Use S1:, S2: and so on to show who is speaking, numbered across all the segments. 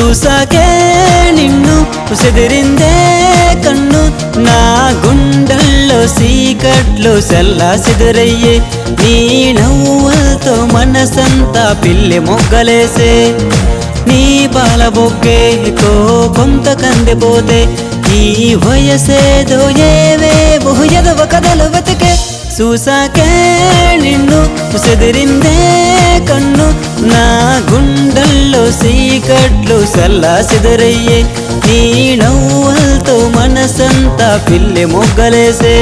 S1: చూసాకే నిన్ను ఉసిదిరిందే కన్ను నా గుండెల్లో సీకట్లు సెల్లాసిదురయ్యే నీ నవ్వులతో మనసంతా పిల్లి మొగ్గలేసే నీ పాల బొగ్గేకో కొంత కందిపోతే ఈ వయసేదో ఏవేవో ఎదవ కథలు వెతికే చూసాకే నిన్ను ఉసిదిరిందే కన్ను నా గుండెల్లో సీకట్లు సెల్లాసిదురయ్యే నీ నవ్వులతో మనసంతా పిల్లి మొగ్గలేసే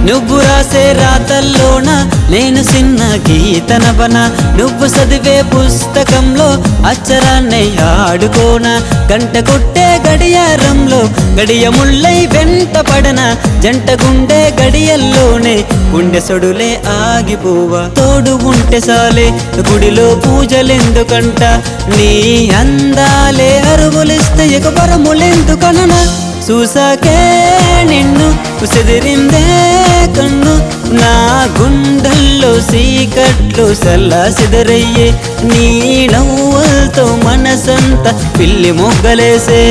S1: నువ్వు రాసే రాతల్లోన నేను చిన్న గీతనవన నువ్వు చదివే పుస్తకంలో అక్షరాన్ని ఆడుకోనా గంట కొట్టే గడియారంలో గడియ ముళ్ళై వెంట పడన జంట గుండె గడియల్లోనే గుండె సొడులే ఆగిపోవా తోడు ఉంటే సాలే గుడిలో పూజలెందుకంట నీ అందాలే అరువులిస్తే ఇక వరములెందుకననా చూసాకే నిన్ను ఉసిదిరిందే కన్ను నా గుండెల్లో సీకట్లు సెల్లాసిదురయ్యే నీ నవ్వులతో మనసంతా పిల్లి మొగ్గలేసే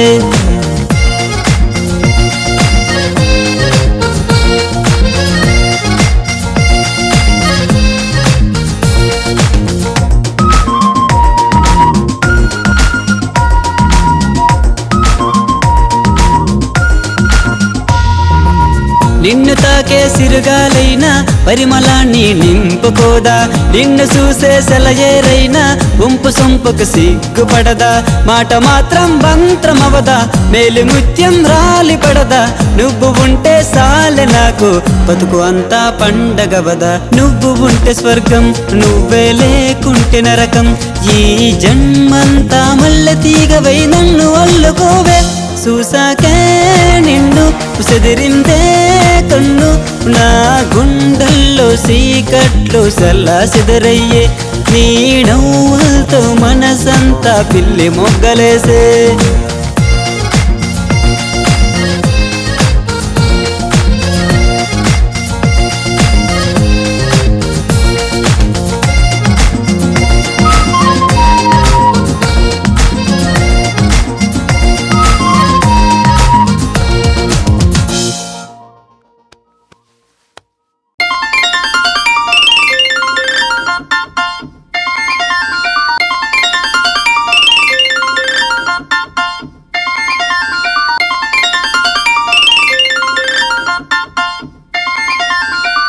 S1: నిన్ను తాకే సిరుగాలైనా పరిమళాన్ని నింపుకోదా నిన్ను చూసే సెలయేరైనా గుంపు సొంపుకు సిగ్గుపడదా మాట మాత్రం మంత్రమవదా మేలు ముత్యం రాలి పడదా నువ్వు ఉంటే సాలె నాకు బతుకు అంతా పండగవదా నువ్వు ఉంటే స్వర్గం నువ్వే లేకుంటే నరకం ఈ జన్మంతా మల్లె తీగవై నన్ను అల్లుకోవే చూసాకే నిన్ను ఉసిదిరిందే కన్ను నా గుండెల్లో సీకట్లు సెల్లాసిదురయ్యే నీ నవ్వులతో మనసంతా పిల్లి మొగ్గలేసే